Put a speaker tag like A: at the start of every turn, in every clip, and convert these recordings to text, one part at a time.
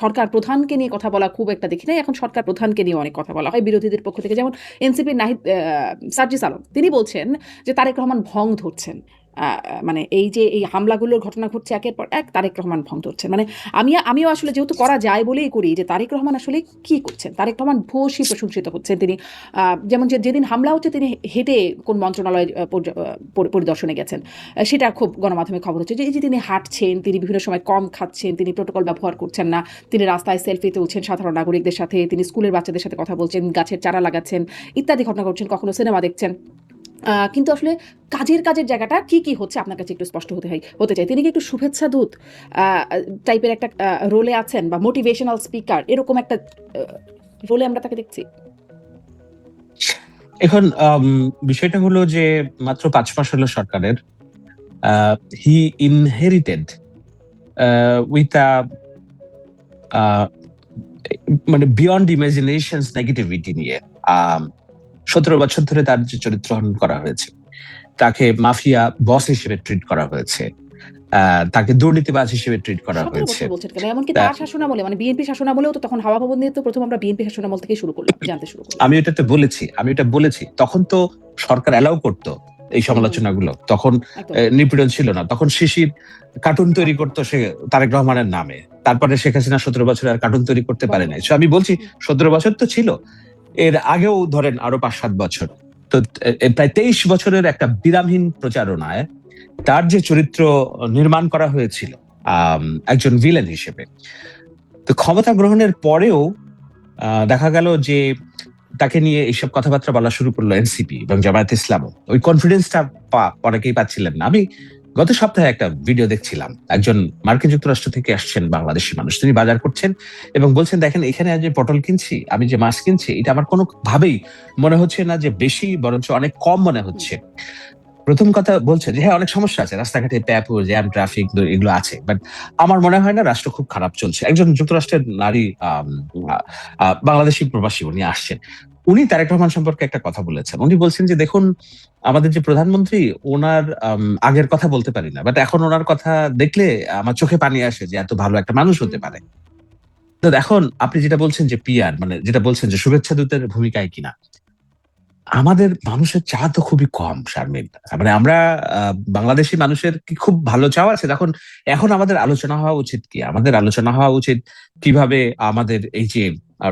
A: সরকার প্রধানকে নিয়ে কথা বলা খুব একটা দেখি নাই। এখন সরকার প্রধানকে নিয়ে অনেক কথা বলা হয় বিরোধীদের পক্ষ থেকে। যেমন এনসিপির নাহিদ সার্জিস আলম তিনি বলছেন যে তারেক রহমান ভং ধরছেন। মানে এই যে এই হামলাগুলোর ঘটনা ঘটছে একের পর এক, তারেক রহমান ভং ধরছেন। মানে আমিও আসলে যেহেতু করা যায় বলেই করি যে তারেক রহমান আসলে কি করছেন? তারেক রহমান ভূয়সী প্রশংসিত হচ্ছেন তিনি। যেমন যেদিন হামলা হচ্ছে তিনি হেঁটে কোন মন্ত্রণালয় পরিদর্শনে গেছেন। সেটা খুব গণমাধ্যমে খবর হচ্ছে যে এই যে তিনি হাঁটছেন, তিনি বিভিন্ন সময় কম খাচ্ছেন, তিনি প্রোটোকল ব্যবহার করছেন না, তিনি রাস্তায় সেলফি তুলছেন সাধারণ নাগরিকদের সাথে, তিনি স্কুলের বাচ্চাদের সাথে কথা বলছেন, গাছের চারা লাগাচ্ছেন, ইত্যাদি ঘটনা ঘটছেন, কখনো সিনেমা দেখছেন। কিন্তু আসলে কাজের জায়গাটা কি হচ্ছে আপনার কাছে একটু স্পষ্ট হতে চাই। তিনি কি একটু শুভেচ্ছা দূত টাইপের একটা রোলে আছেন, বা মোটিভেশনাল স্পিকার এরকম একটা রোলে আমরা তাকে দেখছি?
B: এখন বিষয়টা হলো যে মাত্র 5 মাস হলো সরকারের। হি ইনহেরিটেড উইথ মানে বিয়ন্ড ইমাজিনেশনস নেগেটিভিটি নিয়ে 17 বছর ধরে তার যে চরিত্র হনন করা হয়েছে, তাকে মাফিয়া বস হিসেবে ট্রিট করা হয়েছে, তাকে দুর্নীতিবাজ হিসেবে ট্রিট করা হয়েছে।
A: এমনকি তার শাসনামলে, মানে বিএনপি শাসনামলেও তো তখন হাওয়া ভবন নিয়ে তো প্রথম আমরা বিএনপি শাসনামল থেকে জানতে শুরু করলাম।
B: আমি এটা বলেছি তখন তো সরকার অ্যালাউ করতো এই সমালোচনাগুলো, তখন নিপীড়ন ছিল না, তখন শিশির কার্টুন তৈরি করতো সে তারেক রহমানের নামে। তারপরে শেখ হাসিনা 17 বছর আর কার্টুন তৈরি করতে পারে নাই। আমি বলছি 17 বছর তো ছিল, এর আগেও ধরেন আরো 5-7 বছর, তো প্রায় 23 বছরের একটা বিরামহীন প্রচারণায় তার যে চরিত্র নির্মাণ করা হয়েছিল একজন ভিলেন হিসেবে, তো ক্ষমতা গ্রহণের পরেও দেখা গেল যে তাকে নিয়ে এইসব কথাবার্তা বলা শুরু করলো এনসিপি এবং জামায়াত ইসলাম। ওই কনফিডেন্সটা অনেকেই পাচ্ছিলেন না। আমি গত সপ্তাহে একটা ভিডিও দেখছিলাম, একজন মার্কিন যুক্তরাষ্ট্র থেকে আসছেন বাংলাদেশি মানুষ, তিনি বাজার করছেন এবং বলছেন, দেখেন এখানে যে পটল কিনছি, আমি যে মাছ কিনছি, এটা আমার কোনো ভাবেই মনে হচ্ছে না যে বেশি, বরঞ্চ অনেক কম মনে হচ্ছে। প্রথম কথা বলছে যে হ্যাঁ, অনেক সমস্যা আছে, রাস্তাঘাটে প্যাপো জ্যাম ট্রাফিক এগুলো আছে, বাট আমার মনে হয় না রাষ্ট্র খুব খারাপ চলছে। একজন যুক্তরাষ্ট্রের নারী বাংলাদেশি প্রবাসী, উনি আসছেন, উনি তারেক রহমান সম্পর্কে একটা কথা বলেছেন। উনি বলছেন যে দেখুন, আমাদের যে প্রধানমন্ত্রী, ওনার আগের কথা বলতে পারি না, বাট এখন ওনার কথা দেখলে আমার চোখে পানি আসে যে এত ভালো একটা মানুষ হতে পারে। তো এখন আপনি যেটা বলছেন যে পিয়ার, মানে যেটা বলছেন যে শুভেচ্ছা দূতের ভূমিকায় কিনা, আমাদের মানুষের চা তো খুবই কম শারমিন। মানে আমরা বাংলাদেশি মানুষের কি খুব ভালো চাওয়া আছে? এখন আমাদের আলোচনা হওয়া উচিত কি? আমাদের আলোচনা হওয়া উচিত কিভাবে আমাদের এই যে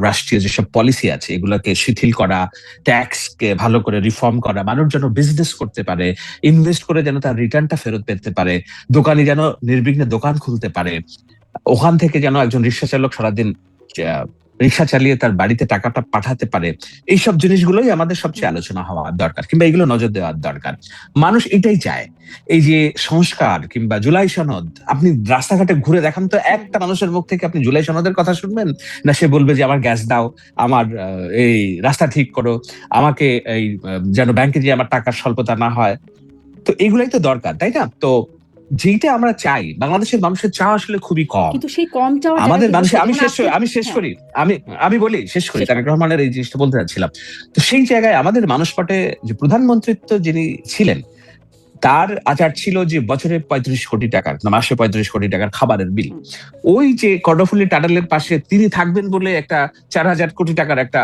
B: রাষ্ট্রীয় যেসব পলিসি আছে এগুলোকে শিথিল করা, ট্যাক্স কে ভালো করে রিফর্ম করা, মানুষ যেন বিজনেস করতে পারে, ইনভেস্ট করে যেন তার রিটার্নটা ফেরত পেতে পারে, দোকানি যেন নির্বিঘ্নে দোকান খুলতে পারে, ওখান থেকে যেন একজন রিক্সা চালক সারাদিন রিক্সা চালিয়ে তার বাড়িতে টাকাটা পাঠাতে পারে। এইসব জিনিসগুলোই আমাদের সবচেয়ে আলোচনা হওয়া দরকার, কিংবা এগুলো নজর দেওয়ার দরকার। মানুষ এটাই চায়, এই যে সংস্কার কিংবা জুলাই সনদ। আপনি রাস্তাঘাটে ঘুরে দেখান তো, একটা মানুষের মুখ থেকে আপনি জুলাই সনদের কথা শুনবেন না সে বলবে যে আমার গ্যাস দাও, আমার এই রাস্তা ঠিক করো, আমাকে এই যেন ব্যাংকে যে আমার টাকার স্বল্পতা না হয়। তো এগুলাই তো দরকার, তাই না? তো যেটা আমরা চাই, বাংলাদেশের মানুষের চাওয়া আসলে খুবই কম।
A: কিন্তু সেই কম চাওয়া
B: আমাদের মানুষের, আমি বলি শেষ করি, তারেক রহমানের এই জিনিসটা বলতে চাচ্ছিলাম। তো সেই জায়গায় আমাদের মানুষ পটে যে প্রধানমন্ত্রিত্ব যিনি ছিলেন, তার আচার ছিল যে বছরে 35 কোটি টাকার না মাসে 35 কোটি টাকার খাবারের বিল। ওই যে কর্ণফুলী টানেলের পাশে তিনি থাকবেন বলে একটা 4,000 কোটি টাকার একটা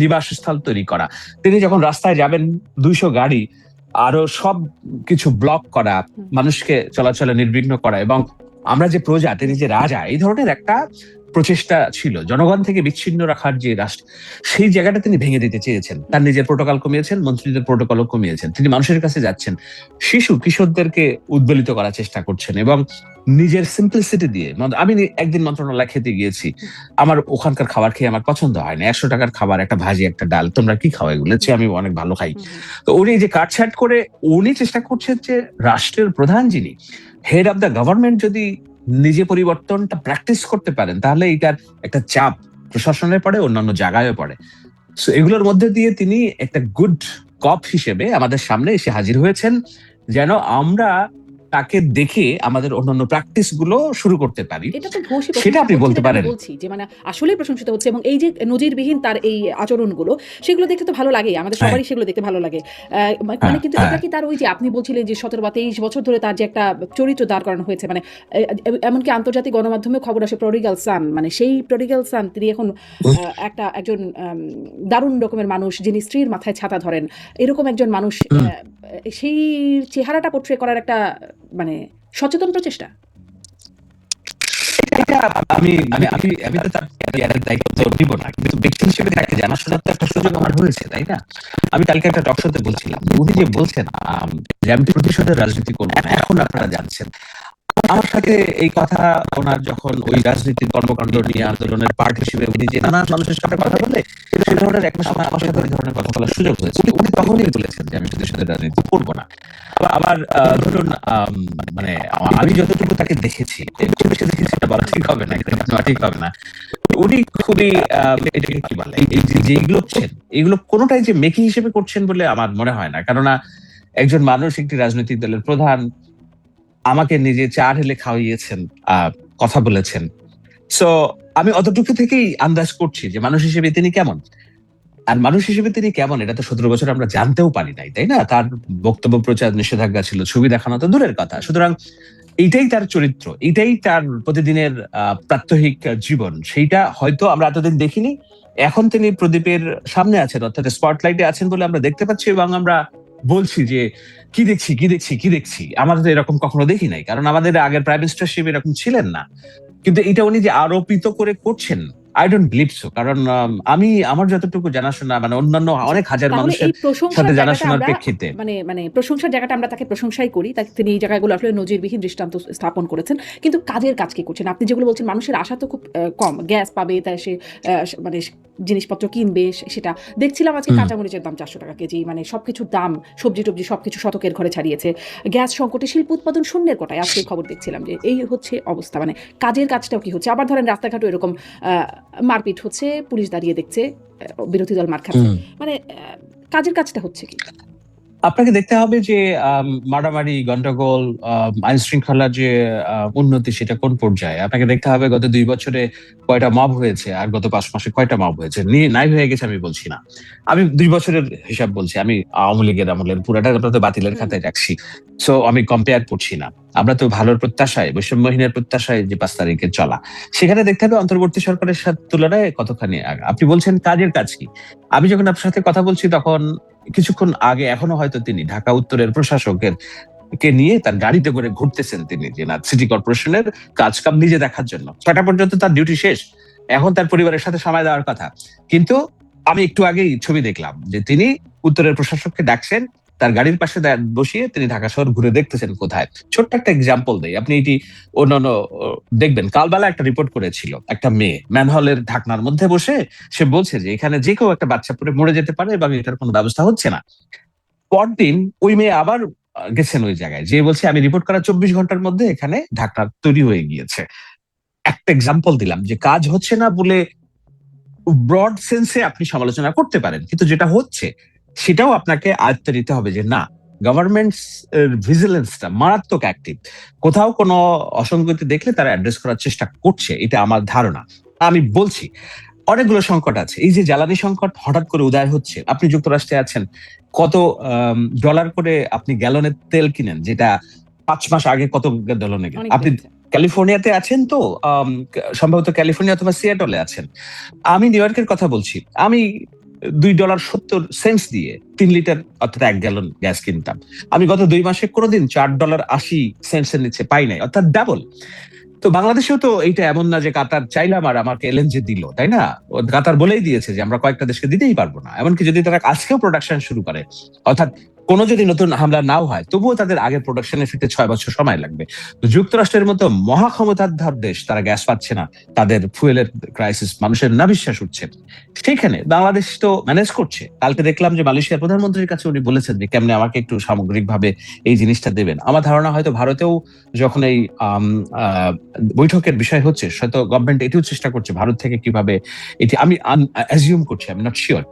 B: নিবাসস্থল তৈরি করা। তিনি যখন রাস্তায় যাবেন, 200 গাড়ি আরো সব কিছু ব্লক করা, মানুষকে চলাচলে নির্বিঘ্ন করা, এবং আমরা যে প্রজা, তিনি যে রাজা, এই ধরনের একটা প্রচেষ্টা ছিল জনগণ থেকে বিচ্ছিন্ন রাখার যে রাষ্ট্র, সেই জায়গাটা তিনি ভেঙে দিতে চেয়েছেন। তার নিজের প্রোটোকল কমিয়েছেন, মন্ত্রীদের প্রোটোকলও কমিয়েছেন। তিনি মানুষের কাছে যাচ্ছেন, কিশোরদেরকে উদ্বেলিত করার চেষ্টা করছেন, এবং নিজের সিম্পলিসিটি দিয়ে। আমি একদিন মন্ত্রণালয় খেতে গিয়েছি, আমার ওখানকার খাবার খেয়ে আমার পছন্দ হয় না। 100 টাকার খাবার, একটা ভাজি, একটা ডাল, তোমরা কি খাও এগুলো? আমি অনেক ভালো খাই। তো উনি যে কাটছাট করে উনি চেষ্টা করছেন যে রাষ্ট্রের প্রধান, যিনি হেড অফ দ্য গভর্নমেন্ট, যদি নিজে পরিবর্তনটা প্র্যাকটিস করতে পারেন, তাহলে এটার একটা চাপ প্রশাসনের পড়ে, অন্যান্য জায়গায়ও পড়ে। সো এগুলোর মধ্যে দিয়ে তিনি একটা গুড কপ হিসেবে আমাদের সামনে এসে হাজির হয়েছেন, যেন আমরা তাকে দেখে আমাদের অন্যান্য প্র্যাকটিস গুলো শুরু করতে পারি,
A: এটা তো ভূয়সী
B: সেটা আপনি বলতে পারেন।
A: বলছি যে মানে আসলেই প্রশংসিত হচ্ছে, এবং এই যে নজিরবিহীন তার এই আচরণগুলো, সেগুলো দেখতে তো ভালো লাগেই, আমাদের
B: হ্যাঁ,
A: সবারই সেগুলো দেখতে ভালো লাগে। মানে
B: হ্যাঁ,
A: কিন্তু
B: হ্যাঁ।
A: এটা কি তার ওই যে আপনি বলছিলেন যে 17 বা 23 বছর ধরে তার যে একটা চরিত্র দাঁড় করানো হয়েছে, মানে এমনকি আন্তর্জাতিক গণমাধ্যমে খবর আসে প্রডিগাল সান, মানে সেই প্রডিগাল সান তিনি এখন একজন দারুণ রকমের মানুষ যিনি স্ত্রীর মাথায় ছাতা ধরেন, এরকম একজন মানুষ,
B: হুম।
A: সেই চেহারাটা পোট্রে করার একটা মানে সচেতন প্রচেষ্টা।
B: এটা আমি আমি আমি আমি তো তার ক্যারিয়ারের দায়িত্ব নিব না, কিন্তু ব্যক্তি হিসেবে তাকে জানাশোনার তো একটা সুযোগ আমার হয়েছে, তাই না? আমি কালকে একটা টক শোতে বলছিলাম, উনি যে বলছেন যে আমি প্রতিশোধের রাজনীতি করবো না, এখন আপনারা জানছেন। আমার সাথে এই কথা ওনার যখন ওই রাজনীতির কর্মকাণ্ড নিয়ে আন্দোলনের পার্ট হিসেবে উনি যে নানা মানুষের সাথে কথা বলে, সেই ধরনের একটা সময় আমার সাথে ওই ধরনের কথা বলার সুযোগ হয়েছে। উনি তখনই বলেছেন যে আমি প্রতিশোধের রাজনীতি করবো না। আবার ধরুন মানে আমি যতটুকু তাকে দেখেছি, খুব বেশি দেখেছি এটা বলা ঠিক হবে না, এটা নেওয়া ঠিক হবে না। উনি খুবই এটাকে কি বলে, এই যে এগুলো করছেন, এগুলো কোনোটাই যে মেকি হিসেবে করছেন বলে আমার মনে হয় না। কেননা একজন মানুষ একটি রাজনৈতিক দলের প্রধান, আমাকে নিজে চা ঢেলে খাওয়িয়েছেন, কথা বলেছেন। সো আমি অতটুকু থেকেই আন্দাজ করছি যে মানুষ হিসেবে তিনি কেমন। আর মানুষ হিসেবে তিনি কেমন এটা তো 17 বছর আমরা জানতেও পারি নাই, তাই না? তার বক্তব্য প্রচার নিষেধাজ্ঞা ছিল, ছবি দেখানো তো দূরের কথা। সুতরাং এইটাই তার চরিত্র, এইটাই তার প্রতিদিনের প্রাত্যহিক জীবন, সেইটা হয়তো আমরা এতদিন দেখিনি। এখন তিনি প্রদীপের সামনে আছেন, অর্থাৎ স্পটলাইটে আছেন বলে আমরা দেখতে পাচ্ছি, এবং আমরা বলছি যে কি দেখছি কি দেখছি কি দেখছি, আমাদের তো এরকম কখনো দেখি নাই, কারণ আমাদের আগের প্রাইম মিনিস্টার শিব এরকম ছিলেন না। কিন্তু এটা উনি যে আরোপিত করে করছেন, আই ডোন্ট বিলিভ সো। কারণ আমি আমার যতটুকু জানাশোনা, মানে অন্যান্য
A: আচ্ছা,
B: অনেক হাজার
A: তাহলে
B: মানুষের
A: এই প্রশংসার
B: সাথে
A: জায়গাটা
B: জানাশোনার
A: আমরা
B: প্রেক্ষিতে
A: মানে প্রশংসার জায়গাটা আমরা তাকে প্রশংসাই করি, তাকে তিনি এই জায়গাগুলো আসলে নজিরবিহীন দৃষ্টান্ত স্থাপন করেছেন। কিন্তু কাজের কাজ কি করছেন? আপনি যেগুলো বলছেন মানুষের আশা তো খুব কম, গ্যাস পাবে তাই সে মানে জিনিসপত্র কিনবে, সেটা দেখছিলাম আজকে কাঁচামরিচের দাম 400 টাকা কেজি, মানে সবকিছুর দাম, সবজি টবজি সবকিছু শতকের ঘরে ছাড়িয়েছে। গ্যাস সংকটে শিল্প উৎপাদন শূন্যের কোটায়, আজকে খবর দেখছিলাম যে এই হচ্ছে অবস্থা। মানে কাজের কাজটাও কি হচ্ছে? আবার ধরেন রাস্তাঘাটও এরকম মারপিট হচ্ছে, পুলিশ দাঁড়িয়ে দেখছে, বিরোধী দল মার খাচ্ছে, মানে কাজের কাজটা হচ্ছে কি?
B: আপনাকে দেখতে হবে যে মারামারি, গন্ডগোল, আইন শৃঙ্খলার যে উন্নতি সেটা কোন পর্যায়ে। আপনাকে দেখতে হবে গত 2 বছরে কয়টা মব হয়েছে, আর গত 5 মাসে কয়টা মব হয়েছে। নাই হয়ে গেছে আমি বলছি না, আমি 2 বছরের হিসাব বলছি। আমি আওয়ামী লীগের আমলের পুরাটা আমরা তো বাতিলের খাতায় রাখছি, সো আমি কম্পেয়ার করছি না। আমরা তো ভালোর প্রত্যাশায়, বৈষম্যহীনের প্রত্যাশায় যে 5 তারিখে চলা, সেখানে দেখতে হবে অন্তর্বর্তী সরকারের সাথে তুলনায় কতখানি আগা। আপনি বলছেন কাজের কাজ কি, আমি যখন আপনার সাথে কথা বলছি তখন কিছুক্ষণ আগে এখনো হয়তো তিনি ঢাকা উত্তরের প্রশাসকের কে নিয়ে তার গাড়িতে করে ঘুরতেছেন, তিনি যে না সিটি কর্পোরেশনের কাজ কাম নিজে দেখার জন্য। 6টা পর্যন্ত তার ডিউটি শেষ, এখন তার পরিবারের সাথে সময় দেওয়ার কথা। কিন্তু আমি একটু আগেই ছবি দেখলাম যে তিনি উত্তরের প্রশাসককে ডাকছেন, তার গাড়ির পাশে বসিয়ে তিনি ঢাকা শহর ঘুরে দেখতেছেন কোথায়। ছোট্ট একটা এক্সাম্পল দেই, আপনি এটি অন্যান্য দেখবেন। কালবেলা একটা রিপোর্ট করেছিল, একটা মেয়ে ম্যানহলের ঢাকনার মধ্যে বসে সে বলছে যে এখানে যে কেউ একটা বাচ্চা পড়ে মরে যেতে পারে এবং এটার কোনো ব্যবস্থা হচ্ছে না। পরদিন ওই মেয়ে আবার গেছেন ওই জায়গায়, যে বলছে আমি রিপোর্ট করা 24 ঘন্টার মধ্যে এখানে ঢাকনা তৈরি হয়ে গিয়েছে। একটা এক্সাম্পল দিলাম যে কাজ হচ্ছে না বলে ব্রড সেন্সে আপনি সমালোচনা করতে পারেন, কিন্তু যেটা হচ্ছে সেটাও আপনাকে আয়ত্তে নিতে হবে যে না, গভর্নমেন্ট ভিজিলেন্সটা মারাত্মক অ্যাক্টিভ। কোথাও কোনো অসঙ্গতি দেখলে তারা অ্যাড্রেস করার চেষ্টা করছে, এটা আমার ধারণা। আমি বলছি অনেকগুলো সংকট আছে। এই যে জ্বালানি সংকট হঠাৎ করে উদয় হচ্ছে, আপনি যুক্তরাষ্ট্রে আছেন, কত ডলার করে আপনি গ্যালনের তেল কিনেন, যেটা 5 মাস আগে কত ডলারে আপনি ক্যালিফোর্নিয়াতে আছেন, তো সম্ভবত ক্যালিফোর্নিয়া অথবা সিয়াটলে আছেন। আমি নিউ ইয়র্কের কথা বলছি, আমি $2.70 দিয়ে 3 লিটার অর্থাৎ 1 গ্যালন গ্যাস কিনতাম। আমি গত 2 মাসে কোনোদিন $4.80 নিচে পাই নাই, অর্থাৎ ডাবল। তো বাংলাদেশেও তো এইটা এমন না যে কাতার চাইলাম আর আমাকে এলএনজি দিল, তাই না? কাতার বলেই দিয়েছে যে আমরা কয়েকটা দেশকে দিতেই পারবো না। এমনকি যদি তারা আজকেও প্রোডাকশন শুরু করে, অর্থাৎ কোনো যদি নতুন হামলা নাও হয়, তবুও তাদের আগের প্রোডাকশনে ফিরতে 6 বছর সময় লাগবে। তো যুক্তরাষ্ট্রের মতো মহা ক্ষমতাধর দেশ, তারা গ্যাস পাচ্ছে না, তাদের ফুয়েলের ক্রাইসিস, মানুষের না বিশ্বাস উঠছে, সেখানে বাংলাদেশ তো ম্যানেজ করছে। কালকে দেখলাম যে মালয়েশিয়ার প্রধানমন্ত্রীর কাছে উনি বলেছেন যে কেমনে আমাকে একটু সামগ্রিকভাবে এই জিনিসটা দেবেন। আমার ধারণা হয়তো ভারতেও যখন এই বৈঠকের বিষয় হচ্ছে, হয়তো গভর্নমেন্ট এটিও চেষ্টা করছে ভারত থেকে কিভাবে এটি, আমি অ্যাজিউম করছি, আমি নট শিওর।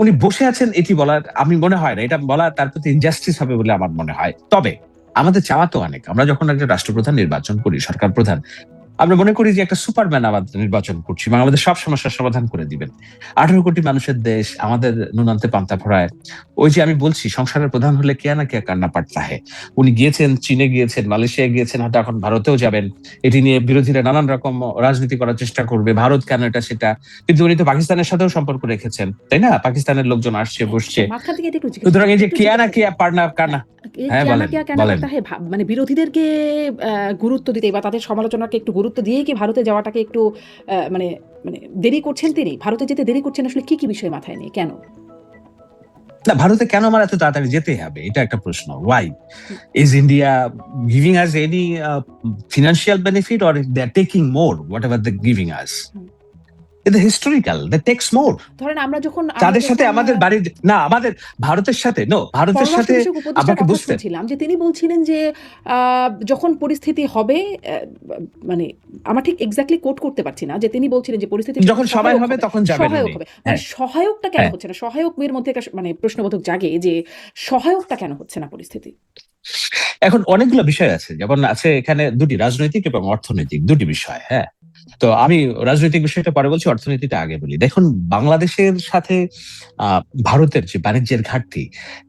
B: উনি বসে আছেন এটি বলার, আমি মনে হয় না এটা বলা তার প্রতি ইনজাস্টিস হবে বলে আমার মনে হয়। তবে আমাদের চাওয়া তো অনেক। আমরা যখন একটা রাষ্ট্রপ্রধান নির্বাচন করি, সরকার প্রধান, আমরা মনে করি যে একটা সুপারম্যান আমাদের নির্বাচন করছি, আমাদের সব সমস্যার সমাধান করে দিবেন। 18 কোটি মানুষের দেশ, আমাদের নুনান্তে পান্তা ফোড়ায়। ওই যে আমি বলছি, সংসারের প্রধান হলে কেয়া না কেয়া কান্না পাড়তা হে। উনি গিয়েছেন, চীনে গিয়েছেন, মালয়েশিয়া গিয়েছেন, হয়তো এখন ভারতেও যাবেন। এটি নিয়ে বিরোধীরা নানান রকম রাজনীতি করার চেষ্টা করবে, ভারত কেন এটা সেটা। কিন্তু উনি তো পাকিস্তানের সাথেও সম্পর্ক রেখেছেন, তাই না? পাকিস্তানের লোকজন আসছে, বসছে।
A: মাঝখান থেকে এটা একটু জিজ্ঞেস
B: সুতরাং এই যে
A: একটু
B: কেয়া না
A: জিজ্ঞাসা
B: কেয়া পাড়না কান্না।
A: এই
B: হ্যাঁ,
A: কেয়া না
B: বলেন
A: কেয়া কেন
B: বলেন।
A: করতে হয় মানে বিরোধীদেরকে গুরুত্ব দিতে বা তাদের সমালোচনাকে একটু গুরুত্ব দিয়েই কি ভারতে যাওয়াটাকে একটু মানে মানে দেরি করছেন তিনি? ভারতে যেতে দেরি করছেন আসলে কি বিষয় মাথায় নিয়ে? কেন?
B: না, ভারতে কেন আমার এত তাড়াতাড়ি যেতে হবে, এটা একটা প্রশ্ন। Why is India giving us any financial benefit, or they are taking more whatever they giving us?
A: Hmm.
B: এটা হিস্টোরিক্যাল, দে টেক্স মোর।
A: ধরেন আমরা যখন
B: তাদের সাথে আমাদের বাড়ির না, আমাদের ভারতের সাথে ভারতের সাথে
A: পররাষ্ট্র বিষয়ক উপদেষ্টার
B: আমাকে
A: কথা
B: বুঝতে।
A: শুনছিলাম যে তিনি বলছিলেন যে যখন পরিস্থিতি হবে মানে আমার ঠিক এক্স্যাক্টলি কোট করতে পারছি না, যে তিনি বলছিলেন যে পরিস্থিতি
B: যখন সময় হবে তখন যাবেন
A: সহায়ক
B: উনি।
A: হবে। মানে
B: হ্যাঁ,
A: সহায়কটা কেন
B: হ্যাঁ।
A: হচ্ছে না? সহায়কের মধ্যে একটা মানে প্রশ্নবোধক জাগে যে সহায়কটা কেন হচ্ছে না পরিস্থিতি?
B: এখন অনেকগুলো বিষয় আছে, যেমন আছে এখানে দুটি, রাজনৈতিক এবং অর্থনৈতিক দুটি বিষয়। হ্যাঁ, তো আমি রাজনৈতিক বিষয়টা পরে বলছি, অর্থনীতিটা আগে বলি। দেখুন, বাংলাদেশের সাথে ভারতের যে বাণিজ্যের ঘাটতি,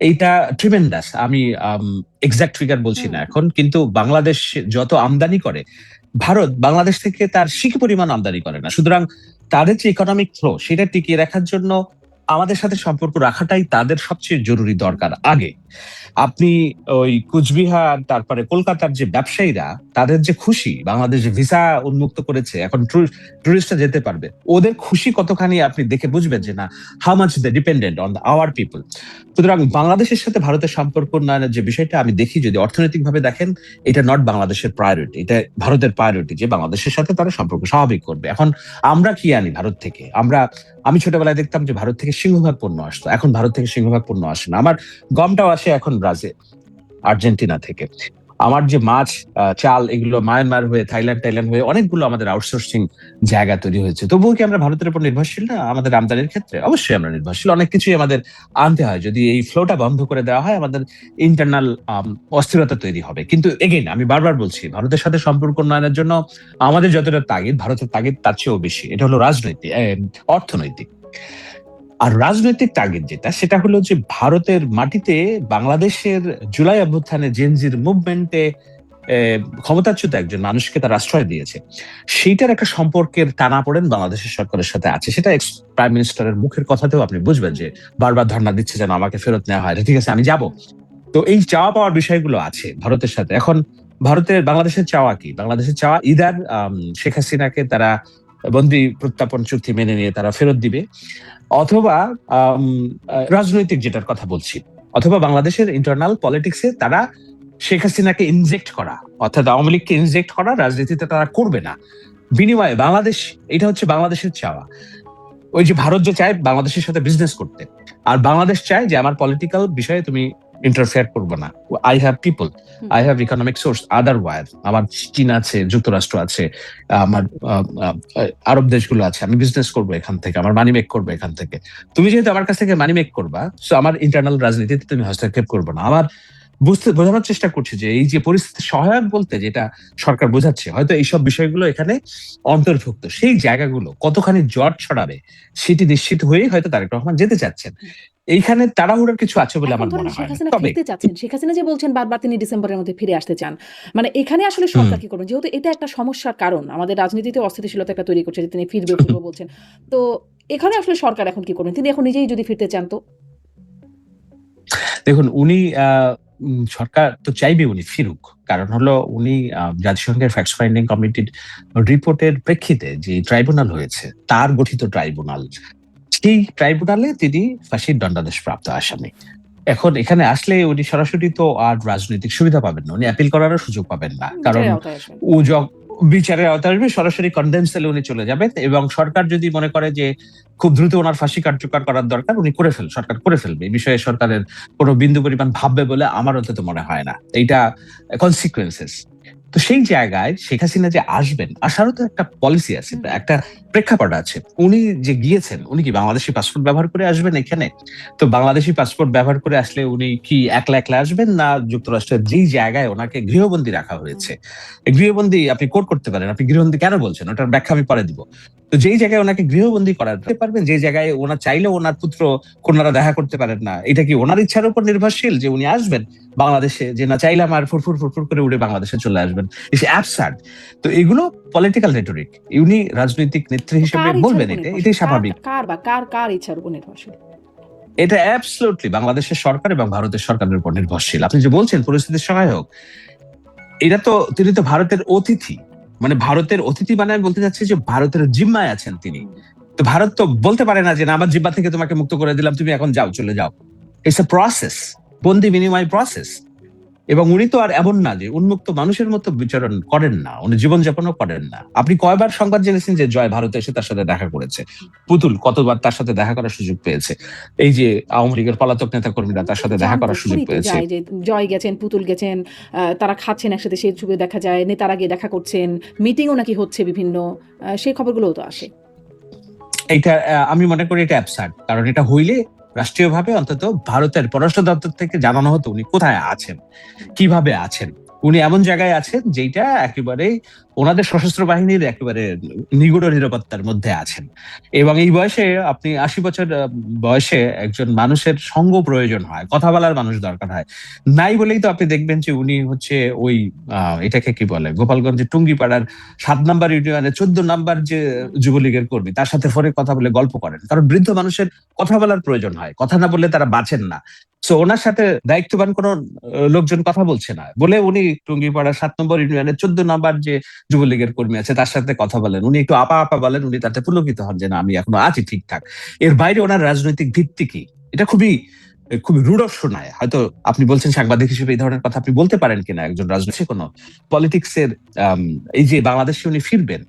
B: এইটা ট্রিমেন্ডাস। আমি এক্সাক্ট ফিগার বলছি না এখন, কিন্তু বাংলাদেশ যত আমদানি করে, ভারত বাংলাদেশ থেকে তার শিখি পরিমাণ আমদানি করে না। সুতরাং তাদের যে ইকোনমিক ফ্লো, সেটা টিকিয়ে রাখার জন্য আমাদের সাথে সম্পর্ক রাখাটাই তাদের সবচেয়ে জরুরি দরকার আগে। আপনি ওই কুচবিহার, তারপরে কলকাতার যে ব্যবসায়ীরা, তাদের যে খুশি, বাংলাদেশ যে ভিসা উন্মুক্ত করেছে, এখন টুরিস্টরা যেতে পারবে, ওদের খুশি কতখানি আপনি দেখে বুঝবেন যে না, how much they dependent on our people. সুতরাং বাংলাদেশের সাথে ভারতের সম্পর্ক উন্নয়নের যে বিষয়টা আমি দেখি, যদি অর্থনৈতিক ভাবে দেখেন, এটা নট বাংলাদেশের প্রায়োরিটি, এটা ভারতের প্রায়োরিটি, যে বাংলাদেশের সাথে তারা সম্পর্ক স্বাভাবিক করবে। এখন আমরা কি আনি ভারত থেকে? আমি ছোটবেলায় দেখতাম যে ভারত থেকে সিংহভাগ পণ্য আসতো, এখন ভারত থেকে সিংহভাগ পণ্য আসে না। আমার গমটাও আসে এখন ব্রাজিল, আর্জেন্টিনা থেকে। আমার যে মাছ, চাল, এগুলো মায়ানমার হয়ে, থাইল্যান্ড হয়ে অনেকগুলো আমাদের আউটসোর্সিং জায়গা তৈরি হয়েছে। তবুও কি আমরা ভারতের উপর নির্ভরশীল না আমাদের আমদানির ক্ষেত্রে? অবশ্যই আমরা নির্ভরশীল। অনেক কিছুই আমাদের আনতে হয়। যদি এই ফ্লোটা বন্ধ করে দেওয়া হয়, আমাদের ইন্টারনাল অস্থিরতা তৈরি হবে। কিন্তু এগেইন আমি বারবার বলছি, ভারতের সাথে সম্পর্ক উন্নয়নের জন্য আমাদের যতটা তাগিদ, ভারতের তাগিদ তার চেয়েও বেশি। এটা হলো রাজনৈতিক, অর্থনৈতিক। আর রাজনৈতিক টার্গেট যেটা, সেটা হলো যে ভারতের মাটিতে বাংলাদেশের জুলাই অভ্যুত্থানে জেনজির মুভমেন্টে ক্ষমতাচ্যুত একজন মানুষকে তার আশ্রয় দিয়েছে, সেইটার একটা সম্পর্কের টানাপোড়েন বাংলাদেশের সরকারের সাথে আছে। সেটা এক্স প্রাইম মিনিস্টারের মুখের কথাতেও আপনি বুঝবেন যে বারবার ধর্ণা দিচ্ছে যেন আমাকে ফেরত নেওয়া হয়। ঠিক আছে, আমি যাব। তো এই চাওয়া পাওয়ার বিষয়গুলো আছে ভারতের সাথে। এখন বাংলাদেশের চাওয়া কি? বাংলাদেশের চাওয়া ইদার শেখ হাসিনাকে তারা বন্দি প্রত্যাপন চুক্তি মেনে নিয়ে তারা ফেরত দিবে, অথবা রাজনৈতিক যেটার কথা বলছি, অথবা বাংলাদেশের ইন্টারনাল পলিটিক্সে তারা শেখ হাসিনাকে ইনজেক্ট করা, অর্থাৎ আওয়ামী লীগকে ইনজেক্ট করা, রাজনীতিতে তারা করবে না। বিনিময়ে বাংলাদেশ, এটা হচ্ছে বাংলাদেশের চাওয়া। ওই যে ভারত যে চায় বাংলাদেশের সাথে বিজনেস করতে, আর বাংলাদেশ চায় যে আমার পলিটিক্যাল বিষয়ে তুমি ইন্টারফেয়ার করবে না। I have people, I have economic source otherwise. আমার চীন আছে, যুক্তরাষ্ট্র আছে, আমার আরব দেশগুলো আছে, আমি বিজনেস করবো এখান থেকে, আমার মানি মেক করবো এখান থেকে। তুমি যেহেতু আমার কাছ থেকে মানি মেক করবা, সো আমার ইন্টারনাল রাজনীতিতে তুমি হস্তক্ষেপ করবে না। আমার বোঝানোর চেষ্টা করছি যে এই যে পরিস্থিতি সহায়ক বলতে যেটা সরকার বোঝাচ্ছে, হয়তো এইসব বিষয়গুলো এখানে অন্তর্ভুক্ত। সেই জায়গাগুলো কতখানি জট ছড়াবে সেটি নিশ্চিত হয়ে হয়তো তারেক রহমান যেতে চাচ্ছেন। এইখানে তাড়াহুড়োর কিছু আছে বলে আমার মনে হয় না। তবে
A: ফিরতে চাচ্ছেন, শেখ হাসিনা যে বলছেন বারবার তিনি ডিসেম্বরের মধ্যে ফিরে আসতে চান, মানে এখানে আসলে সরকার কি করবেন? যেহেতু এটা একটা সমস্যার কারণ, আমাদের রাজনীতিতে অস্থিতিশীলতা একটা তৈরি করছে যে তিনি ফিরবে বলছেন। তো এখানে আসলে সরকার এখন কি করবেন? তিনি এখন নিজেই যদি ফিরতে চান তো?
B: দেখুন, উনি সরকার তো চাইবে উনি ফিরুক, কারণ হলো উনি জাতিসংঘের ফ্যাক্ট ফাইন্ডিং কমিটির রিপোর্টের প্রেক্ষিতে যে ট্রাইব্যুনাল হয়েছে, তার গঠিত ট্রাইব্যুনাল, সেই ট্রাইব্যুনালে তিনি ফাঁসির দণ্ডাদেশ প্রাপ্ত আসামি। এখন এখানে আসলে উনি সরাসরি তো আর রাজনৈতিক সুবিধা পাবেন না, উনি অ্যাপিল করারও সুযোগ পাবেন না, কারণ বিচারের আওতায় আসবে, সরাসরি কন্ডেম সেলে উনি চলে যাবেন। এবং সরকার যদি মনে করে যে খুব দ্রুত ওনার ফাঁসি কার্যকর করার দরকার, সরকার করে ফেলবে। এই বিষয়ে সরকারের কোনো বিন্দু পরিমাণ ভাববে বলে আমার অন্তত মনে হয় না। এইটা কনসিকুয়েন্সেস। তো সেই জায়গায় শেখ হাসিনা যে আসবেন, আসারও তো একটা পলিসি আছে, একটা প্রেক্ষাপট আছে। উনি যে গিয়েছেন, উনি কি বাংলাদেশি পাসপোর্ট ব্যবহার করে আসবেন এখানে? তো বাংলাদেশি পাসপোর্ট ব্যবহার করে আসলে উনি কি একলা একলা আসবেন, না যুক্তরাষ্ট্রের যেই জায়গায় ওনাকে গৃহবন্দী রাখা হয়েছে, এই গৃহবন্দী আপনি কোট করতে পারেন, আপনি গৃহবন্দী কেন বলছেন ওটার ব্যাখ্যা আমি পরে দিব। তো যেই জায়গায় ওনাকে গৃহবন্দী করাতে পারবেন, যে জায়গায় ওনার চাইলেও ওনার পুত্র কন্যারা দেখা করতে পারেন না, এটা কি ওনার ইচ্ছার উপর নির্ভরশীল যে উনি আসবেন বাংলাদেশে, যে না চাইলাম আর ফুরফুর ফুরফুর করে উড়ে বাংলাদেশে চলে আসবেন? It's absurd. তো এগুলো পলিটিক্যাল রেটরিক। উনি রাজনৈতিক নেত্রী হিসেবে
A: কার ইচ্ছার
B: বলবেন,
A: উপর
B: এটাই
A: নির্ভরশীল?
B: স্বাভাবিক।
A: কার ইচ্ছার উপর নির্ভরশীল?
B: এটা অ্যাবসলিউটলি বাংলাদেশের সরকার এবং ভারতের সরকারের উপর নির্ভরশীল। আপনি যে বলছেন পরিস্থিতির সহায়ক, এটা তো তিনি তো ভারতের অতিথি, মানে ভারতের অতিথি, মানে আমি বলতে চাচ্ছি যে ভারতের জিম্মায় আছেন তিনি। তো ভারত তো বলতে পারে না যে না, আমার জিম্মা থেকে তোমাকে মুক্ত করে দিলাম, তুমি এখন যাও, চলে যাও। ইটস এ প্রসেস, বন্দি বিনিময় প্রসেস। এবং উনি তো আর এমন না যে উন্মুক্ত মানুষের মতো বিচরণ করেন না, উনি জীবনযাপনও করেন না। আপনি কয়বার সংবাদ জেনেছেন যে জয় ভারতে এসে তার সাথে দেখা করেছে? পুতুল কতবার তার সাথে দেখা করার সুযোগ পেয়েছে? এই যে আওয়ামী লীগের পলাতক নেতা কর্মীরা তার সাথে দেখা
A: যান তো,
B: করার সুযোগ
A: শুনি তো
B: পেয়েছে।
A: যায় যে জয় গেছেন, পুতুল গেছেন, তারা খাচ্ছেন একসাথে, সেই ছবি দেখা যায়, নেতারা গিয়ে দেখা করছেন, মিটিংও নাকি হচ্ছে বিভিন্ন, সেই খবরগুলোও তো আসে।
B: এইটা আমি মনে করি এটা অ্যাবসার্ড, কারণ এটা হইলে রাষ্ট্রীয়ভাবে অন্তত ভারতের পররাষ্ট্র দপ্তর থেকে জানানো হতো উনি কোথায় আছেন, কিভাবে আছেন। উনি এমন জায়গায় আছেন যেটা একেবারেই ওনাদের সশস্ত্র বাহিনীর একেবারে নিগুড় নিরাপত্তার মধ্যে আছেন। এবং এই বয়সে, আপনি 80 বছর বয়সে একজন মানুষের সঙ্গ প্রয়োজন হয়, কথা বলার মানুষ দরকার হয়। নাই বলেই তো আপনি দেখবেন যে উনি হচ্ছে ওই এটাকে কি বলে, গোপালগঞ্জের টুঙ্গিপাড়ার 7 নাম্বার ইউনিয়নে 14 নাম্বার যে যুবলীগের কর্মী, তার সাথে ফোনে কথা বলে গল্প করেন। কারণ বৃদ্ধ মানুষের কথা বলার প্রয়োজন হয়, কথা না বললে তারা বাঁচেন না। সো ওনার সাথে দায়িত্ববান কোন লোকজন কথা বলছে না বলে উনি টুঙ্গিপাড়া 7 নম্বর ইউনিয়নের 14 নাম্বার যে যুবলীগের কর্মী আছে তার সাথে কথা বলেন। উনি একটু আপা আপা বলেন, উনি তাতে পুলকিত হন যে না, আমি এখনো আছি ঠিকঠাক। এর বাইরে ওনার রাজনৈতিক ভিত্তি কি? এটা খুবই খুবই রূঢ় শোনায়। হয়তো আপনি বলছেন সাংবাদিক হিসেবে এই ধরনের কথা আপনি বলতে পারেন কিনা একজন রাজনৈতিক কোন পলিটিক্স এর, এই যে বাংলাদেশে উনি ফিরবেন,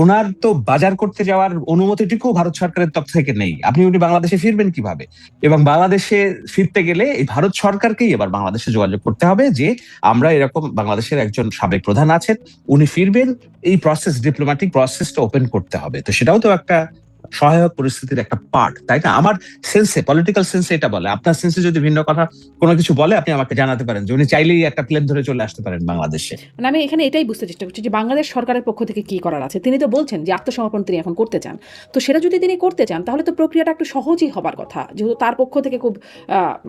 B: ওনার তো বাজার করতে যাওয়ার অনুমতিটুকু ভারত সরকারের তরফ থেকে নেই। উনি বাংলাদেশে ফিরবেন কিভাবে? এবং বাংলাদেশে ফিরতে গেলে এই ভারত সরকারকেই এবার বাংলাদেশে যোগাযোগ করতে হবে যে আমরা এরকম, বাংলাদেশের একজন সাবেক প্রধান আছেন, উনি ফিরবেন, এই প্রসেস, ডিপ্লোম্যাটিক প্রসেসটা ওপেন করতে হবে। তো সেটাও তো একটা সহায়ক পরিস্থিতির একটা পার্ট, তাই না? আমার সেন্সে, পলিটিক্যাল সেন্সে এটা বলে। আপনার সেন্সে যদি ভিন্ন কথা কোনো কিছু বলে, আপনি আমাকে জানাতে পারেন যে উনি চাইলেই একটা প্লেন ধরে চলে আসতে পারেন বাংলাদেশে।
A: মানে আমি এখানে এটাই বুঝতে চেষ্টা করছি যে বাংলাদেশ সরকারের পক্ষ থেকে কি করার আছে। তিনি তো বলছেন যে আত্মসমর্পণ তিনি এখন করতে চান। তো সেটা যদি তিনি করতে চান তাহলে তো প্রক্রিয়াটা একটু সহজই হবার কথা। যেহেতু তার পক্ষ থেকে খুব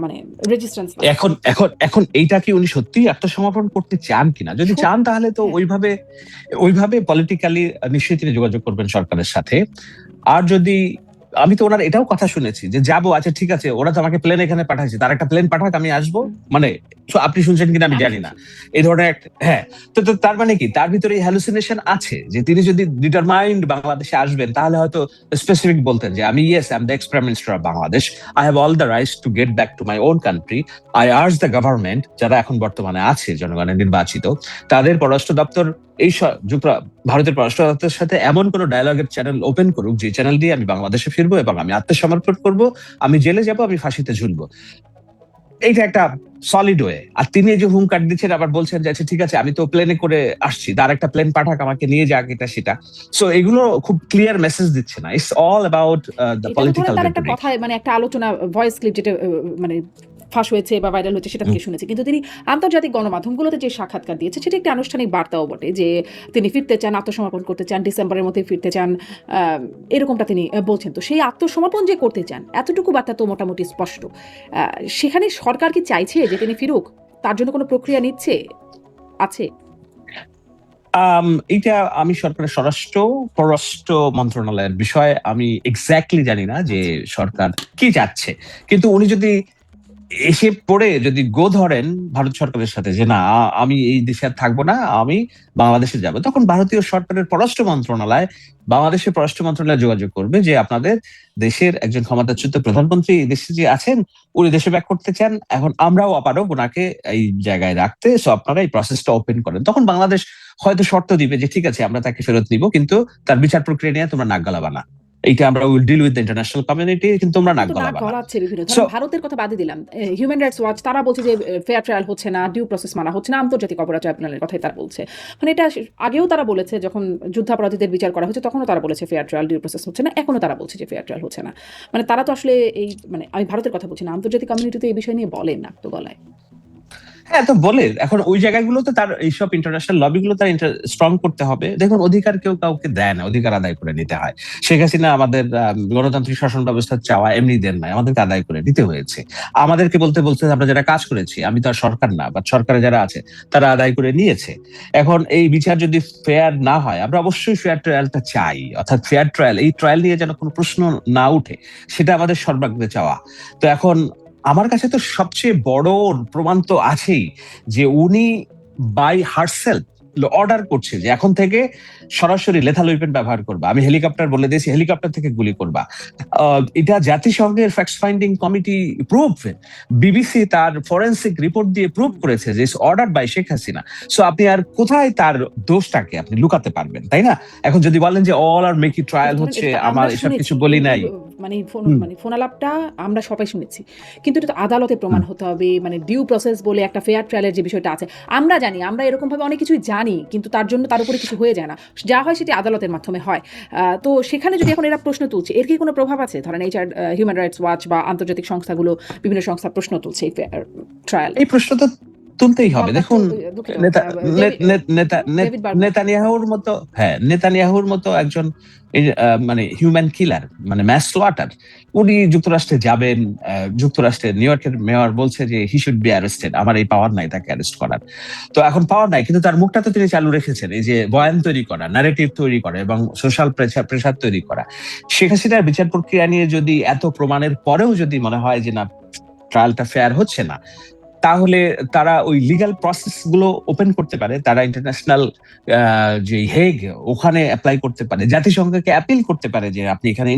A: মানে রেজিস্ট্যান্স না।
B: এখন এখন এখন এইটা কি উনি সত্যিই আত্মসমর্পণ করতে চান কিনা? যদি চান তাহলে তো ওইভাবে পলিটিক্যালি নিশ্চয়ই তিনি যোগাযোগ করবেন সরকারের সাথে। আর যদি, আমি তো ওনার এটাও কথা শুনেছি যে যাবো, আচ্ছা ঠিক আছে, ওরা তো আমাকে প্লেন এখানে পাঠাইছে, তার একটা প্লেন পাঠাক, আমি আসবো, মানে আপনি শুনছেন কিনা আমি জানি না, এই ধরনের একটা, হ্যাঁ। তো তার মানে কি, তার ভিতরে এই হ্যালুসিনেশন আছে যে তিনি যদি ডিটারমাইন্ড বাংলাদেশে আসবেন তাহলে হয়তো স্পেসিফিক বলতেন যে আমি, yes, I am the x prime minister of Bangladesh, I have all the rights to get back to my own country, I urge the government, যারা এখন বর্তমানে আছে জনগণের নির্বাচিত, তাদের পররাষ্ট্র দপ্তর এই ভারতের পররাষ্ট্র দপ্তরের সাথে এমন কোন ডায়ালগের চ্যানেল ওপেন করুক যে চ্যানেল দিয়ে আমি বাংলাদেশে ফিরবো এবং আমি আত্মসমর্পণ করব, আমি জেলে যাব, আমি ফাঁসিতে ঝুলবো। এইটা একটা সলিড ওয়ে। আর তিনি যে হুঙ্কার দিচ্ছেন, আবার বলছেন যে আচ্ছা ঠিক আছে, আমি তো প্লেনে করে আসছি, তার একটা প্লেন পাঠাক, আমাকে নিয়ে যাক, এটা সেটা। সো এগুলো খুব ক্লিয়ার মেসেজ দিচ্ছে না। It's all about the political
A: তার একটা
B: রেটরিক।
A: কথায়, মানে একটা আলোচনা ভয়েস ক্লিপ যেটা মানে ফাঁস হয়েছে বা ভাইরাল হচ্ছে সেটা থেকে শুনেছি। কিন্তু তিনি আন্তর্জাতিক গণমাধ্যমগুলোতে যে সাক্ষাৎকার দিয়েছে সেটা একটি আনুষ্ঠানিক বার্তাও বটে যে তিনি ফিরতে চান, আত্মসমর্পণ করতে চান, ডিসেম্বরের মধ্যে ফিরতে চান, এরকমটা তিনি বলছেন। তো সেই আত্মসমর্পণ যে করতে চান, এতটুকু বার্তা তো মোটামুটি স্পষ্ট। সেখানে সরকার কি চাইছে যে তিনি ফিরুক? তার জন্য কোনো প্রক্রিয়া নিচ্ছে আছে?
B: এইটা আমি সরকারের পররাষ্ট্র মন্ত্রণালয়ের বিষয়, আমি এক্স্যাক্টলি জানি না যে সরকার কি চাচ্ছে। কিন্তু উনি যদি এসে পড়ে যদি গো ধরেন ভারত সরকারের সাথে যে না, আমি এই দেশে আর থাকবো না, আমি বাংলাদেশে যাব, তখন ভারতীয় সরকারের পররাষ্ট্র মন্ত্রণালয় বাংলাদেশের পররাষ্ট্র মন্ত্রণালয় যোগাযোগ করবে যে আপনাদের দেশের একজন ক্ষমতাচ্যুত প্রধানমন্ত্রী এই দেশে যে আছেন, উনি দেশে ব্যাক করতে চান, এখন আমরাও আপারও ওনাকে এই জায়গায় রাখতে, সো আপনারা এই প্রসেসটা ওপেন করেন। তখন বাংলাদেশ হয়তো শর্ত দিবে যে ঠিক আছে, আমরা তাকে ফেরত নিব, কিন্তু তার বিচার প্রক্রিয়া নিয়ে তোমরা নাক গলাবা না। এইটা আমরা will deal with the international community, কিন্তু তোমরা নাক
A: তো নাক
B: গলাবা না।
A: গলাচ্ছে বিভিন্ন,
B: সো
A: ধরেন ভারতের কথা বাদই দিলাম, হিউম্যান রাইটস ওয়াচ তারা বলছে যে ফেয়ার ট্রায়াল হচ্ছে না, ডিউ প্রসেস মানা হচ্ছে না, আন্তর্জাতিক অপরাধ ট্রাইব্যুনালের কথাই তারা বলছে। মানে এটা আগেও তারা বলেছে, যখন যুদ্ধাপরাধীদের বিচার করা হচ্ছে তখনও তারা বলেছে ফেয়ার ট্রায়াল ডিউ প্রসেস হচ্ছে না, এখনো তারা বলছে যে ফেয়ার ট্রায়াল হচ্ছে না। মানে তারা তো আসলে এই, মানে আমি ভারতের কথা বলছি না, আন্তর্জাতিক কমিউনিটি তো এই বিষয় নিয়ে বলে নাক তো গলায়।
B: হ্যাঁ, তো বলে এখন ওই জায়গাগুলোতে তার এইসব ইন্টারন্যাশনাল লবিগুলো তার স্ট্রং করতে হবে। দেখুন, অধিকার কেউ কাউকে দেয় না, অধিকার আদায় করে নিতে হয়। শেখ হাসিনা আমাদের গণতান্ত্রিক শাসন ব্যবস্থার চাওয়া এমনি দেন নাই, আমাদেরকে আদায় করে নিতে হয়েছে। আমাদেরকে বলতে বলতে আমরা যারা কাজ করেছি, আমি তো আর সরকার না, বা সরকারে যারা আছে তারা আদায় করে নিয়েছে। এখন এই বিচার যদি ফেয়ার না হয়, আমরা অবশ্যই ফেয়ার ট্রায়ালটা চাই, অর্থাৎ ফেয়ার ট্রায়াল, এই ট্রায়াল নিয়ে যেন কোনো প্রশ্ন না উঠে, সেটা আমাদের সর্বাগ্রে চাওয়া। তো এখন আমার কাছে তো সবচেয়ে বড় প্রমাণ তো আছেই যে উনি বাই হারসেলফ অর্ডার করছে যে এখন থেকে সরাসরি লেথাল ওয়েপন ব্যবহার করবা, আমি হেলিকপ্টার বলে দিয়েছি, হেলিকপ্টার থেকে গুলি করবা। এটা জাতিসংঘের fact finding committee prove, BBC তার ফরেন্সিক রিপোর্ট দিয়ে প্রুভ করেছে যে order by Sheikh Hasina. So আপনি আর কোথায় তার দোষটাকে আপনি লুকাতে পারবেন, তাই না? এখন যদি বলেন যে অল আর মেকি ট্রায়াল হচ্ছে, আমার এসব কিছু বলি নাই,
A: মানে ফোন আলাপটা আমরা সবাই শুনেছি, কিন্তু এটা তো আদালতে প্রমাণ হতে হবে, মানে ডিউ প্রসেস বলে একটা ফেয়ার ট্রায়ালের যে বিষয়টা আছে, আমরা জানি, আমরা এরকম ভাবে অনেক কিছুই জানি, কিন্তু তার জন্য তার উপরে কিছু হয়ে যায় না, যা হয় সেটি আদালতের মাধ্যমে হয়। তো সেখানে যদি এখন এরা প্রশ্ন তুলছে, এর কি কোনো প্রভাব আছে? ধরেন এই হিউম্যান রাইটস ওয়াচ বা আন্তর্জাতিক সংস্থাগুলো, বিভিন্ন সংস্থা প্রশ্ন তুলছে এই ফেয়ার ট্রায়াল।
B: এই প্রশ্ন তো তুলতেই হবে। দেখুন, নেতানিয়াহুর মতো, হ্যাঁ, নেতানিয়াহুর মতো একজন মানে হিউম্যান কিলার, মানে ম্যাস স্লটার, উনি যুক্তরাষ্ট্রে যাবেন। যুক্তরাষ্ট্রের নিউ ইয়র্কের মেয়র বলছে যে হি শুড বি অ্যারেস্টেড, আমার এই পাওয়ার নাই তাকে অ্যারেস্ট করার। তো এখন পাওয়ার নাই, কিন্তু তার মুখটা তো তিনি চালু রেখেছেন, এই যে বয়ান তৈরি করা, ন্যারেটিভ তৈরি করা এবং সোশ্যাল প্রেসার তৈরি করা। শেখ হাসিনার বিচার প্রক্রিয়া নিয়ে যদি এত প্রমাণের পরেও যদি মনে হয় যে না, ট্রায়ালটা ফেয়ার হচ্ছে না, তাহলে তারা ওই লিগ্যাল প্রসেস গুলো ওপেন করতে পারে, তারা ইন্টারন্যাশনাল যে হেগ ওখানে অ্যাপ্লাই করতে পারে, জাতিসংঘকে অ্যাপিল করতে পারে যে আপনি এখানে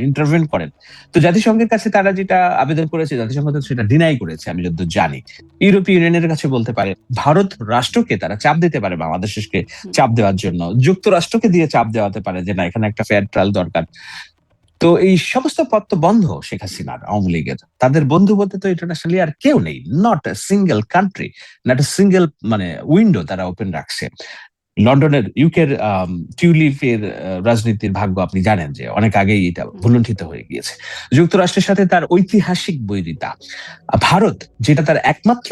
B: ইন্টারভেন করেন। তো জাতিসংঘের কাছে তারা যেটা আবেদন করেছে, জাতিসংঘ তো সেটা ডিনাই করেছে আমি যতদূর জানি। ইউরোপীয় ইউনিয়নের কাছে বলতে পারে, ভারত রাষ্ট্রকে তারা চাপ দিতে পারে, বাংলাদেশকে চাপ দেওয়ার জন্য যুক্তরাষ্ট্রকে দিয়ে চাপ দেওয়াতে পারে যে না, এখানে একটা ফেয়ার ট্রায়াল দরকার। তো এই সমস্ত পথ তো বন্ধ শেখ হাসিনার, আওয়ামী লীগের। তাদের বন্ধু বলতে তো ইন্টারন্যাশনালি আর কেউ নেই, not a single country, not a single মানে উইন্ডো তারা ওপেন রাখছে। লন্ডনের ইউকের টিউলিপের রাজনীতির ভাগ্য আপনি জানেন যে অনেক আগেই এটা ভুলুণ্ঠিত হয়ে গিয়েছে। যুক্তরাষ্ট্রের সাথে তার ঐতিহাসিক বৈরিতা। ভারত যেটা তার একমাত্র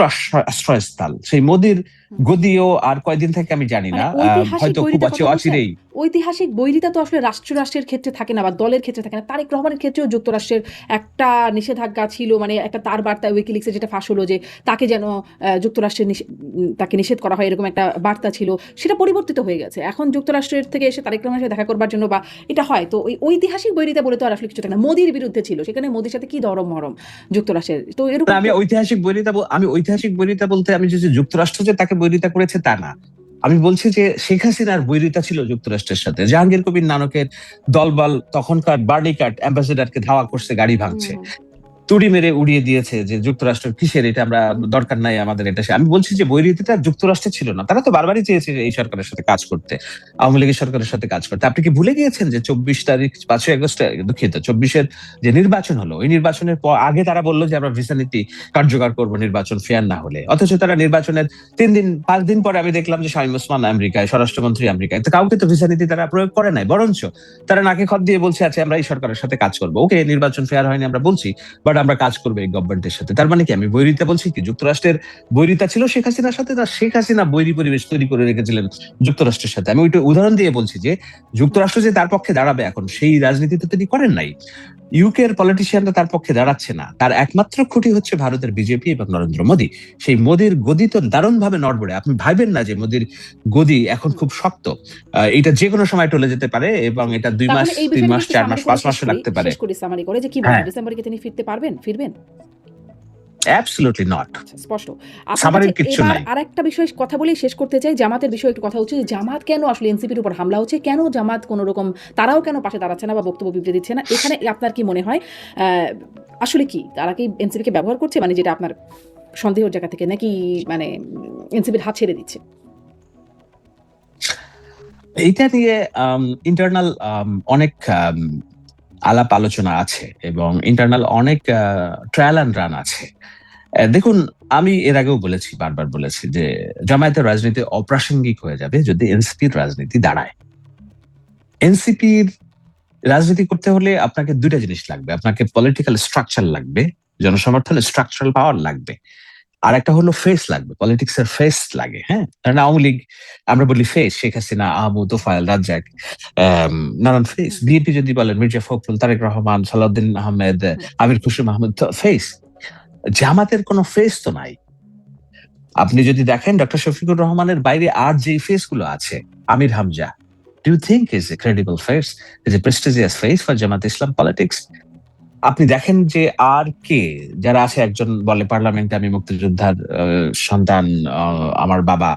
B: আশ্রয়স্থল, সেই মোদির গদিও আর কয়দিন থেকে আমি জানি না, হয়তো খুব অচিরেই।
A: ঐতিহাসিক বৈরিতা তো আসলে রাষ্ট্রের ক্ষেত্রে থাকে না, বা দলের ক্ষেত্রে থাকে না। তারেক রহমানের ক্ষেত্রেও যুক্তরাষ্ট্রের একটা নিষেধাজ্ঞা ছিল, মানে একটা তার বার্তা উইকিলিক্সে যেটা ফাঁস হলো যে তাকে যেন যুক্তরাষ্ট্রের তাকে নিষেধ করা হয়, এরকম একটা বার্তা ছিল, সেটা পরিবর্তিত হয়ে গেছে। এখন যুক্তরাষ্ট্রের থেকে এসে তারেক রহমানের সাথে দেখা করবার জন্য বা এটা হয়, তো ওই ঐতিহাসিক বৈরিতা বলে তো আর আসলে কিছু থাকে না। মোদির বিরুদ্ধে ছিল, সেখানে মোদির সাথে কি দরম মরম যুক্তরাষ্ট্রের, তো এরকম।
B: আমি ঐতিহাসিক বৈরিতা বলতে আমি যে যুক্তরাষ্ট্র যে তাকে বৈরিতা করেছে তা না, আমি বলছি যে শেখ হাসিনার বৈরিতা ছিল যুক্তরাষ্ট্রের সাথে। জাহাঙ্গীর কবির নানকের দলবল তখনকার বার্নিকাট অ্যাম্বাসেডারকে ধাওয়া করছে, গাড়ি ভাঙছে, তুড়ি মেরে উড়িয়ে দিয়েছে যে যুক্তরাষ্ট্র কিসের, এটা আমরা দরকার নাই আমাদের এটা। আমি বলছি যে বৈরিতাটা যুক্তরাষ্ট্রে ছিল না, তারা তো বারবারই চেয়েছে এই সরকারের সাথে কাজ করতে, আওয়ামী লীগের সরকারের সাথে কাজ করতে। আপনি কি ভুলে গিয়েছেন যে 24 তারিখ 5 আগস্ট, দুঃখিত, 24-এর যে নির্বাচন হলো, ওই নির্বাচনের আগে তারা বললো যে আমরা ভিসা নীতি কার্যকর করবো নির্বাচন ফেয়ার না হলে, অথচ তারা নির্বাচনের 5 দিন পরে আমি দেখলাম যে শামীম ওসমান আমেরিকায়, স্বরাষ্ট্রমন্ত্রী আমেরিকায়। তো কাউকে তো ভিসা নীতি তারা প্রয়োগ করে নাই, বরঞ্চ তারা নাকে খত দিয়ে বলছে আছে আমরা এই সরকারের সাথে কাজ করবো। ওকে, নির্বাচন ফেয়ার হয়নি আমরা বলছি, বাট আমরা কাজ করবো এই গভর্নমেন্টের সাথে। তার মানে কি আমি বৈরিতা বলছি? কি যুক্তরাষ্ট্রের বৈরিতা ছিল শেখ হাসিনার সাথে, না শেখ হাসিনা বৈরী পরিবেশ তৈরি করে রেখেছিলেন যুক্তরাষ্ট্রের সাথে? আমি ওইটা উদাহরণ দিয়ে বলছি যে যুক্তরাষ্ট্র যে তার পক্ষে দাঁড়াবে এখন, সেই রাজনীতি তো তিনি করেন নাই। ইউকের পলিটিশিয়ানরা তার পক্ষে দাঁড়াচ্ছে না, তার একমাত্র খুঁটি হচ্ছে ভারতের বিজেপি এবং নরেন্দ্র মোদী। সেই মোদীর গদি তো দারুণ ভাবে নড়বড়ে। আপনি ভাবেন না যে মোদীর গদি এখন খুব শক্ত, এটা যে কোনো সময় টলে যেতে পারে, এবং এটা 2 মাস 3 মাস 4 মাস 5 মাসও লাগতে পারে।
A: শেষ করি সামারি করে, যে কি বলবেন, ডিসেম্বরে কি তিনি ফিরবেন?
B: অ্যাবসলিউটলি নট,
A: স্পষ্ট।
B: সামারের কিছু নাই।
A: আরেকটা বিষয় কথা বলেই শেষ করতে চাই, জামাতের বিষয়ে একটু কথা হচ্ছে যে জামাত কেন আসলে এনসিপির উপর হামলা হচ্ছে, কেন জামাত কোনো রকম, তারাও কেন পাশে দাঁড়াচ্ছে না বা বক্তব্য বিবৃতি দিচ্ছে না, এখানে আপনার কি মনে হয় আসলে কি তারা কি এনসিপিকে ব্যবহার করছে, মানে যেটা আপনার সন্দেহের জায়গা থেকে, নাকি মানে এনসিপির হাত ছেড়ে দিচ্ছে?
B: এইটা নিয়ে ইন্টারনাল অনেক আলাপ আলোচনা আছে এবং ইন্টারনাল অনেক ট্রায়াল অ্যান্ড রান আছে। দেখুন, আমি এর আগেও বলেছি, বারবার বলেছি যে জামায়াতের রাজনীতি অপ্রাসঙ্গিক হয়ে যাবে যদি এনসিপির রাজনীতি দাঁড়ায়। এনসিপির রাজনীতি করতে হলে আপনাকে দুইটা জিনিস লাগবে, আপনাকে পলিটিক্যাল স্ট্রাকচার লাগবে, জনসমর্থন, স্ট্রাকচারাল পাওয়ার লাগবে, আর একটা হলো ফেস লাগবে, পলিটিক্স এর ফেস লাগে। হ্যাঁ, কারণ আওয়ামী লীগ আমরা বলি ফেস, শেখ হাসিনা, আহমদ, তোফায়েল, রাজ্জাক, নানান ফেস। বিএনপি যদি বলেন মির্জা ফখরুল, তারেক রহমান, সালাউদ্দিন আহমেদ, আমির খুশরো মাহমুদ, ফেস। জামাতের কোনো ফেস তো নাই। আপনি যদি দেখেন ডক্টর শফিকুর রহমানের বাইরে আর যে ফেস গুলো আছে, Amir Hamza, do you think is a credible face, is a prestigious face for Jamaat Islam politics? আপনি দেখেন যে আর কে যারা আছে, একজন বলে পার্লামেন্টে আমি মুক্তিযোদ্ধার সন্তান, আমার বাবা,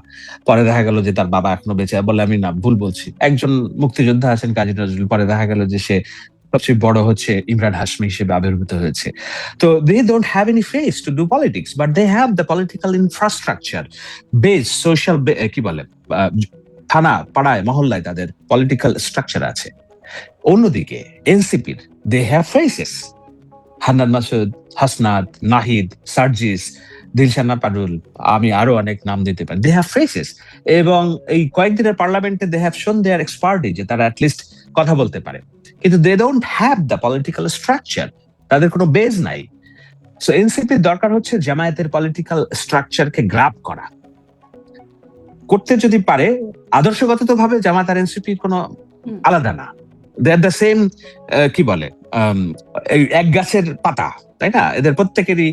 B: পরে দেখা গেল যে তার বাবা এখনো বেঁচে, বলে আমি না ভুল বলছি, একজন মুক্তিযোদ্ধা আছেন কাজী নজরুল, পরে দেখা গেল যে সে সবচেয়ে বড় হচ্ছে ইমরান হাশমি হিসেবে আবির্ভূত হয়েছে। তো they don't have any face to do politics, but they have the political infrastructure, base, social, কি বলে, থানা, পাড়ায়, মহল্লায় তাদের পলিটিক্যাল স্ট্রাকচার আছে। অন্যদিকে এনসিপির they have faces, Hannan Masud, Hasnat, Nahid, Sarjis, Dilshana Parul, আমি আরো অনেক নাম দিতে পারি। দে হ্যাভ ফেসেস, এবং এই কয়েকদিনের পার্লামেন্টে দে হ্যাভ শোন দেয়ার এক্সপার্টিজ, যে তারা অ্যাটলিস্ট কথা বলতে পারে, কিন্তু they don't have the political structure, তাদের কোনো বেজ নাই। সো এনসিপির দরকার হচ্ছে জামায়াতের পলিটিক্যাল স্ট্রাকচারকে গ্রাব করা। করতে যদি পারে, আদর্শগত ভাবে জামাত আর এনসিপি কোনো আলাদা না, দে আর দ্য সেম, কি বলে, এক গাছের পাতা, তাই না? এদের প্রত্যেকেরই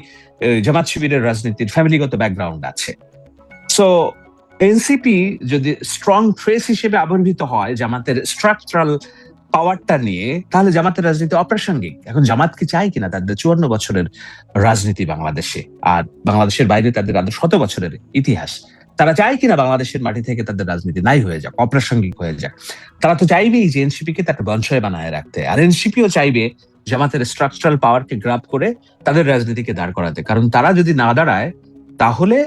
B: জামাত শিবিরের রাজনীতির ফ্যামিলিগত ব্যাকগ্রাউন্ড আছে। সো এনসিপি যদি স্ট্রং ফেস হিসেবে আবির্ভূত হয় জামাতের স্ট্রাকচারাল পাওয়ারটা নিয়ে, তাহলে জামাতের রাজনীতি অপ্রাসঙ্গিক। এখন জামাত কি চায় কিনা তাদের 54 বছরের রাজনীতি বাংলাদেশে, আর বাংলাদেশের বাইরে তাদের আরো 100 বছরের ইতিহাস, তারা চায় কিনা বাংলাদেশের মাটি থেকে তাদের রাজনীতি নাই হয়ে যাক, অপ্রাসঙ্গিক হয়ে যাক? তারা তো চাইবেই যে এনসিপি কে তাকে বঞ্চয় বানায় রাখতে, আর এনসিপিও চাইবে জামাতের স্ট্রাকচারাল পাওয়ারকে গ্রাব করে তাদের রাজনীতিকে দাঁড় করাতে। কারণ তারা যদি না দাঁড়ায়, তাহলে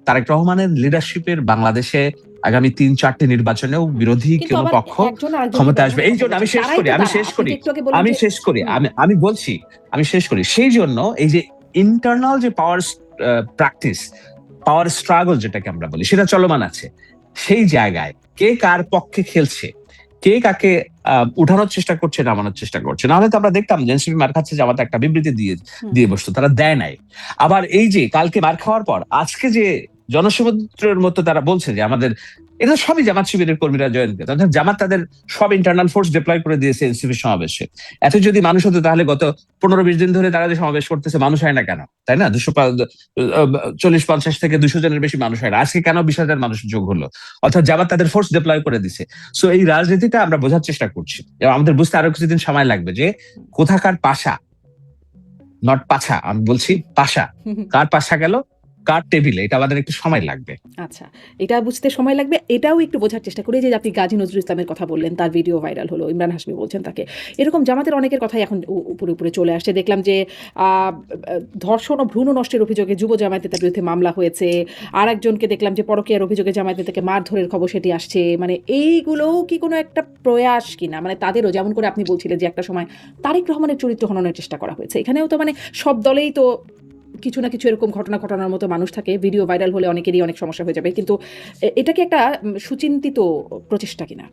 B: তারেক রহমানের লিডারশিপের বাংলাদেশে আগামী 3-4টি নির্বাচনেও বিরোধী কোন পক্ষ ক্ষমতা আসবে। এই জন্য আমি শেষ করি। সেই জন্য এই যে ইন্টারনাল যে পাওয়ার প্র্যাকটিস, পাওয়ার স্ট্রাগল যেটাকে আমরা বলি, সেটা চলমান আছে। সেই জায়গায় কে কার পক্ষে খেলছে, কে কাকে উঠানোর চেষ্টা করছে, নামানোর চেষ্টা করছে, নাহলে তো আমরা দেখতাম যে এনসিপি মার খাচ্ছে, জামাত একটা বিবৃতি দিয়ে বসতো, তারা দেয় নাই। আবার এই যে কালকে মার খাওয়ার পর আজকে যে জনসমুদ্রের মতো তারা বলছে যে আমাদের, এটা সবই জামাত শিবিরের কর্মীরা জয়েন করে, অর্থাৎ জামাত তাদের সব ইন্টারনাল ফোর্স ডিপ্লয় করে দিয়েছে এনসিপির সমাবেশে। এত যদি মানুষ হতো, তাহলে গত 15-20 দিন ধরে তারা যে সমাবেশ করতেছে, মানুষ হয় না কেন, তাই না? 240-50 থেকে 200 জনের বেশি মানুষ হয় না, আজকে কেন 20,000 মানুষ যোগ হলো? অর্থাৎ জামাত তাদের ফোর্স ডিপ্লয় করে দিছে। সো এই রাজনীতিটা আমরা বোঝার চেষ্টা করছি, এবং আমাদের বুঝতে আরো কিছুদিন সময় লাগবে যে কোথাকার পাশা, নট পাছা, আমি বলছি পাশা, কার পাশা গেল, কার টেবিলে, এটা আমাদের একটু সময় লাগবে।
A: আচ্ছা, এটা বুঝতে সময় লাগবে, এটাও একটু বোঝার চেষ্টা করি। যে আপনি গাজী নজরুল ইসলামের কথা বললেন, তার ভিডিও ভাইরাল হলো, ইমরান হাশমি বলছেন তাকে, এরকম জামাতের অনেকের কথাই এখন উপরে উপরে চলে আসছে। দেখলাম যে ধর্ষণ ও ভ্রূণ নষ্টের অভিযোগে যুব জামায়াতে তার বিরুদ্ধে মামলা হয়েছে, আর একজনকে দেখলাম যে পরকীয়ার অভিযোগে জামায়াতে থেকে মারধরের খবর সেটি আসছে। মানে এইগুলোও কি কোনো একটা প্রয়াস কিনা, মানে তাদেরও, যেমন করে আপনি বলছিলেন যে একটা সময় তারেক রহমানের চরিত্র হননের চেষ্টা করা হয়েছে, এখানেও তো মানে সব দলেই তো কিছু না কিছু এরকম ঘটনা ঘটানোর মতো মানুষ থাকে, ভিডিও ভাইরাল হলে অনেকেরই অনেক সমস্যা হয়ে যাবে, কিন্তু এটা কি একটা সুচিন্তিত প্রচেষ্টা কিনা?